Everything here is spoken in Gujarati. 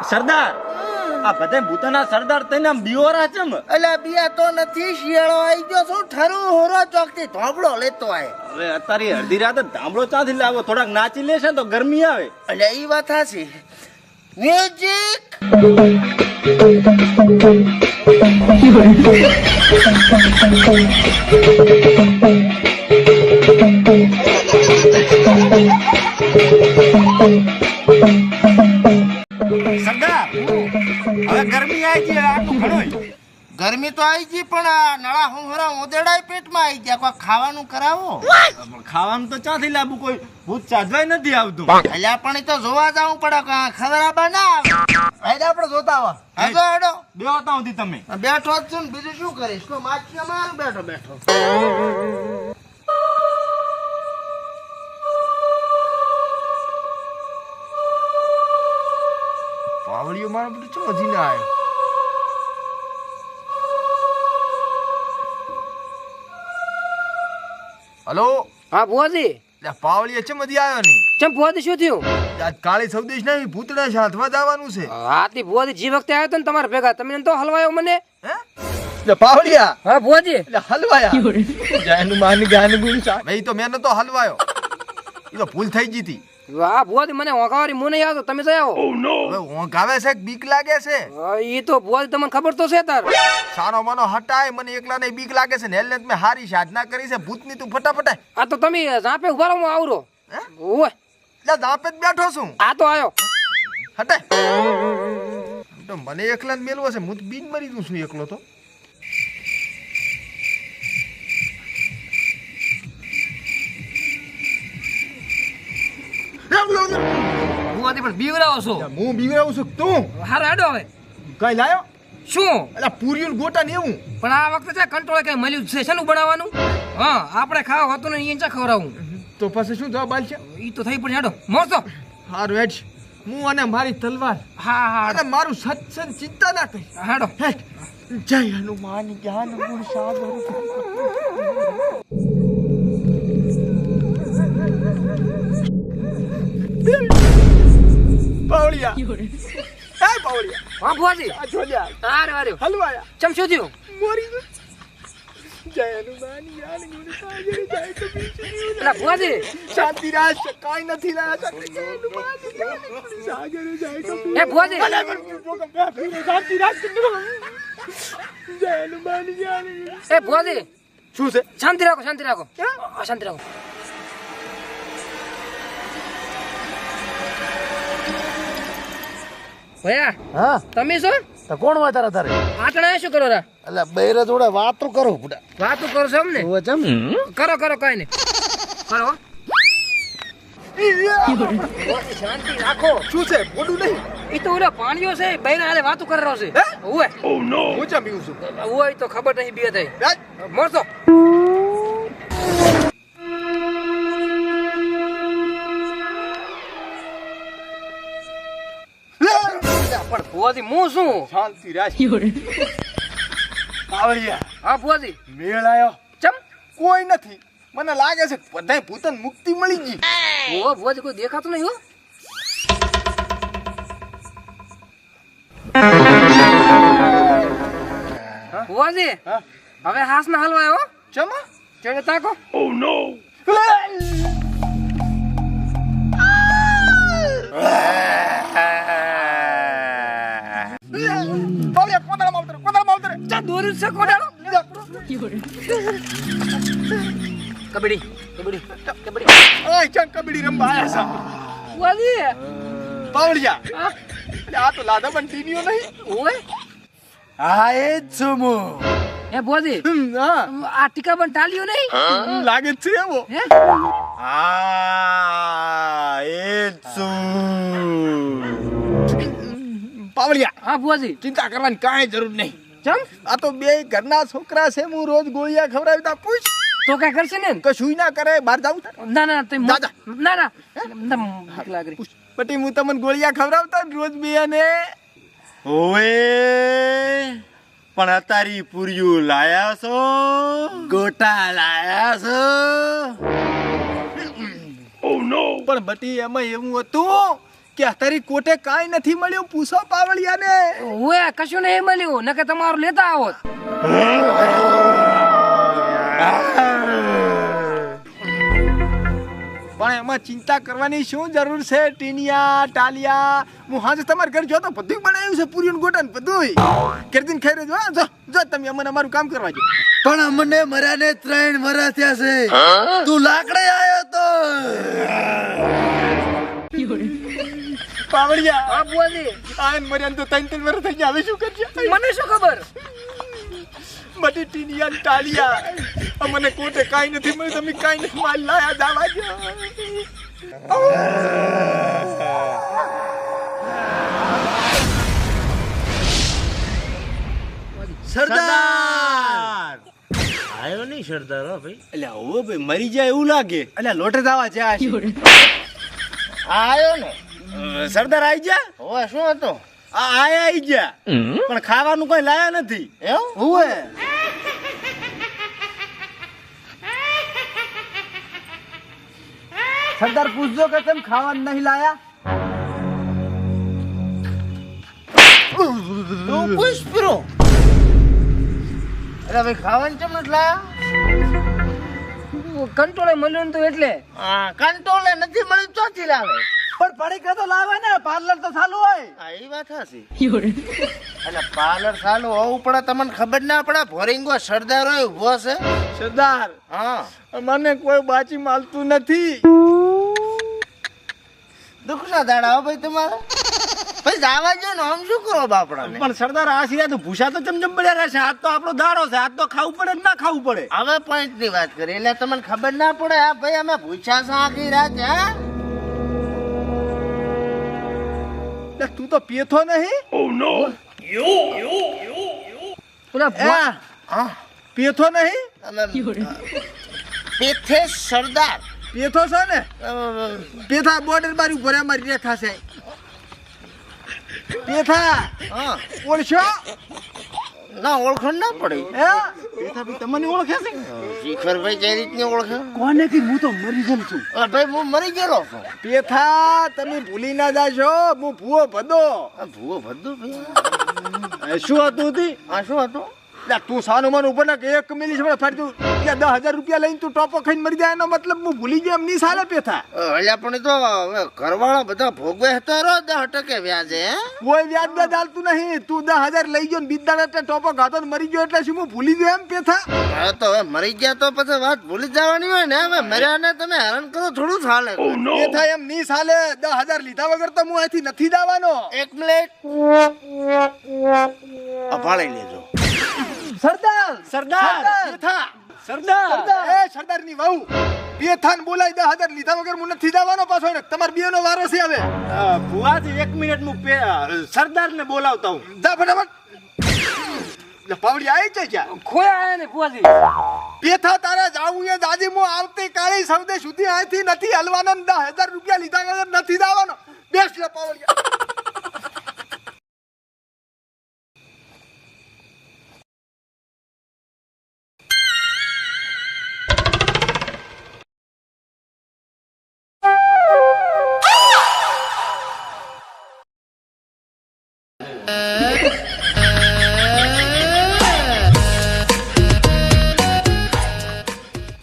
સરદાર આ બધા ભૂતના સરદાર તને આમ બીવરા છે મ અલ્યા બિયા તો નથી શિયાળો આવી ગયો શું ઠરું હોરો ચોક થી ધોબળો લેતો આય હવે અત્યારે અડધી રાતે ધામળો ચાથી લાવો થોડાક નાચી લેશે તો ગરમી આવે અલ્યા ઈ વાત હાચી મ્યુઝિક સરદાર હવે ગરમી આવી ગઈ આટલું ઘણું ગરમી તો આવી ગઈ પણ આ નળા હોરા ઓદેડાય પેટમાં આવી ગયા કોઈ ખાવાનું કરાવો ખાવાનું તો ચાથી લાવું કોઈ ભૂત ચાજવાય નથી આવતું અલ્યા પણ એ તો જોવા જવું પડે ખબર આબા ના આવે હેડે આપણે જોતા આવા હેડો હેડો બે હતા સુધી તમે બેઠો જ છું ને બીજું શું કરીશ તો માછી મારું બેઠો બેઠો પાવળીઓ મારા બધું ચો હજી ના આવ્યો હલો હા ભુવાજી પાવળીએ ચમ હજી આવ્યો નહીં ચમ ભુવાજી શું થયું આજ કાળી સૌદેશ નહીં ભૂતડા સાધવા જવાનું છે હાથી ભુવાજી જે વખતે આવ્યો તો ને તમારા ભેગા તમે તો હલવાયો મને હે પાવળિયા હા ભુવાજી હલવાયા જાનું માની ગાન ગુણ સા ભાઈ તો મેં તો હલવાયો એ તો ભૂલ થઈ ગઈ હતી વાહ ભુવાજી મને ઓંકાવારી મું નહીં આવતો તમે જઈ આવો હવે ઓંઘાવે છે બીક લાગે છે એ તો ભુવાજી તમને ખબર તો છે તાર સાનો મનો હટાય મને એકલાને બીક લાગે છે ને હેલને મેં હારી સાધના કરી છે ભૂતની તું ફટાફટ આ તો તમે ઝાપે ઉભા રહો હું આવરો ઓય એટલે દાપે જ બેઠો છું આ તો આવ્યો હટાય તો મને એકલાને મેલવો છે હું તો બીજ મરી દઉં છું એકલો તો ભુવાજી પણ બીવરાવો છો હું બીવરાવું છું તું હારો હેડો હવે કઈ લાયો શું એટલે પૂરીઓ ગોટા ને એવું પણ આ વખતે છે કંટ્રોલ કઈ મળ્યું છે શેનું બનાવવાનું હા આપણે ખાવા હતું ને અહીંયા ચા ખવડાવું તો પછી શું જવાબ આલ છે ઈ તો થઈ પણ હેડો મોરતો હારું હેડ હું અને મારી તલવાર હા હા અને મારું સત્સંગ ચિંતા ના કરી હેડો હેડ જય હનુમાન જ્ઞાન ગુણ સાગર પાવળિયા હે પાવળિયા હા ભુવાજી આ જોલ્યા આરે આરે હલવાયા ચમ શું થયું મોરી ગયો જય હનુમાન જ્ઞાન ગુણ સાગર જય કબીર એલા ભુવાજી શાંતિ રાજ કાઈ નથી રહ્યા જય હનુમાન જ્ઞાન ગુણ સાગર જય કબીર એ ભુવાજી શાંતિ રાજ જય હનુમાન જ્ઞાન એ ભુવાજી શું છે શાંતિ રાખો શાંતિ રાખો શાંતિ રાખો ભયા હા તમે શું તો કોણ વાત તારે આટણા શું કરો રા એટલે બૈરે જોડે વાતો કરો બુડા વાતો કરો છો અમને કરો કરો કઈ નહીં કરો શાંતિ રાખો શું છે બોડું નહીં ઈ તો ઓલા પાણીઓ છે બૈરા હારે વાતો કરી રહ્યો છે ઓય હું ચમ પીવું છું ઓય તો ખબર નહીં બે થઈ મોરતો પણ ભુવાજી હું શું શાંતિ રાજ પાવળિયા હા ભુવાજી મેળ આયો ચમ કોઈ નથી મને લાગે છે બધાય ભૂતન મુક્તિ મળી ગઈ ઓ ભુવાજી કોઈ દેખાતું નહીં હો ભુવાજી હવે હાસ ના હલવાયો ચમા ચડે તાકો ઓ નો દોરું છે કોડાળો કબડ્ડી કબડ્ડી કબડ્ડી ઓય ચમ કબડ્ડી રમવા આયા ભુવાજી છે પાવળિયા આ તો લાદા પણ ટીનીઓ નહીં ઓય હા એ જ છું હું એ ભુવાજી આ ટીકા પણ ટાલ્યો નહીં લાગે છે એવો હે હા એ પાવળિયા હા ભુવાજી ચિંતા કરવાની કાંઈ જરૂર નહીં ચમ આ તો બે ઘરના છોકરા છે હું રોજ ગોળિયા ખવડાવી તા પૂછ તો કઈ કરશે ને કશું ના કરે બહાર જાવ ના ના તમે દાદા. ના ના ભૂખ લાગે પછી હું તમને ગોળિયા ખવડાવતા ને રોજ બે ને ઓએ પણ અતારી પૂર્યું લાયા છો ગોટા લાયા છો પણ બટી એમાં એવું હતું કે તારી કોટે કાંઈ નથી મળ્યું? પૂછો પાવળિયાને. ઓએ કશું નહીં મળ્યું નકે તમારું લેતા આવોત. પણ એમાં ચિંતા કરવાની શું જરૂર છે? ટીનિયા ટાલિયા, હું હાજે તમારા ઘર જો તો બધું બનાવ્યું છે, પૂરી ગોટા બધું કરદીન ખાઈ રહેજો. હા, જો તમે અમને અમારું કામ કરવા જો. પણ અમને મર્યાને 3 વર્ષ થયા છે. તું લાકડે આવ્યો તો. પાવળિયા હા બુઆજી, આન મર્યાન તો 3 વર્ષ થઈ ગયા. હવે શું કરજે? મને શું ખબર? બધી ટીનિયા ને ટાલિયા, અમને કોટે કાંઈ નથી મળ્યું. તમે કાંઈ નથી માલ લાયા. દાવા જો. સરદાર આવ્યો નહીં સરદાર હો ભાઈ. એટલે હવે ભાઈ મરી જાય એવું લાગે. એટલે લોટે દાવા જ્યાં છે. આવ્યો ને સરદાર આઈ ગયા? હવે શું હતો? આયા આઈ ગયા, પણ ખાવાનું કોઈ લાયા નથી. એવું હુએ સરદાર પૂછજો કે તેમ ખાવાનું નહીં લાયા? તું પૂછ પીરો. અરે ભાઈ ખાવાનું કેમ નથી લાયા? કંટ્રોલે મળ્યું ને તો એટલે. હા, કંટ્રોલે નથી મળ્યું ચોથી લાવે. પણ પડીકા તો લાવે ને, પાર્લર તો ચાલુ હોય. હા, એ વાત હશે. એટલે પાર્લર ચાલુ હોવું પડે, તમને ખબર ના પડે? ભોરિંગો સરદાર હોય ઉભો છે. સરદાર હા, મને કોઈ બાચી માલતું નથી. દુઃખના દાડા હો ભાઈ તમારે. ભાઈ જાવા જો ને, આમ શું કરો બાપડાને? પણ સરદાર આ સિવાય તો ભૂસા તો ચમચમ પડ્યા રહેશે. આજ તો આપણો દાડો છે, આજ તો ખાવું પડે કે ના ખાવું પડે? હવે પોઈન્ટ ની વાત કરી એટલે તમને ખબર ના પડે? હા ભાઈ, અમે ભૂખ્યા છે આખી રાત. હા, એટલે તું તો પીતો નહીં? પેલા ભુવા, હા, પીતો નહીં? અમે પેથે સરદાર. પીતો છે ને? પેથા બોર્ડર બારી ભરે મારી રેખા છે. પેથા હા, ઓળશો? ના ઓળખણ ના પડી. હે પેથા ભાઈ તમને ઓળખે છે? શિખરભાઈ કઈ રીતની ઓળખે? કોને કી હું તો મરી જમ છું. ભાઈ હું મરી ગયેલો છું. પેથા તમે ભૂલી ના જાશો, હું ભૂવો ભદો. આ ભૂવો ભદ્દું ભાઈ. શું હતું તી? આ શું હતું? લા તું સાનું મન ઉપર ના કે 1 મિનિટ સમય ફરી તું 10,000 રૂપિયા લઈને તું ટોપો ખાઈને મરી જાય એનો મતલબ હું ભૂલી ગયો એમ નહીં સાલે પેથા. એટલે પણ એ તો હવે ઘરવાળા બધા ભોગવે હતા રો 10% વ્યાજે. હે, કોઈ વ્યાજ ના ચાલતું નહીં. તું 10,000 લઈ ગયો ને બીજદાડે ટોપો ખાતો ને મરી ગયો એટલે શું હું ભૂલી ગયો એમ પેથા? હવે તો હવે મરી ગયા તો પછી વાત ભૂલી જવાની હોય ને. હવે મર્યા ને તમે હેરાન કરો થોડું ચાલે. પેથા એમ નહીં સાલે. 10,000 લીધા વગર તો હું અહીંથી નથી જવાનો. 1 મિનિટ અભાળી લેજો. સરદાર સરદાર પેથા સરદાર એ સરદાર ની વહુ પેથાન બોલાઈ 10,000 લીધા વગર હું નથી જવાનો પાછો. તમાર બેનો વારો છે હવે. ભુવાજી 1 મિનિટ હું સરદાર ને બોલાવતા હું. જા ફટાફટ. પાવડી આવી જાય ક્યાં? ખોયા આયા ને બુઆજી. પેથા તારે જાવું એ દાદી હું આવતી કાળી સૌદે સુધી અહીંથી નથી હલવાનો. 10,000 રૂપિયા લીધા વગર નથી જવાનો. બેસ લે પાવડિયા.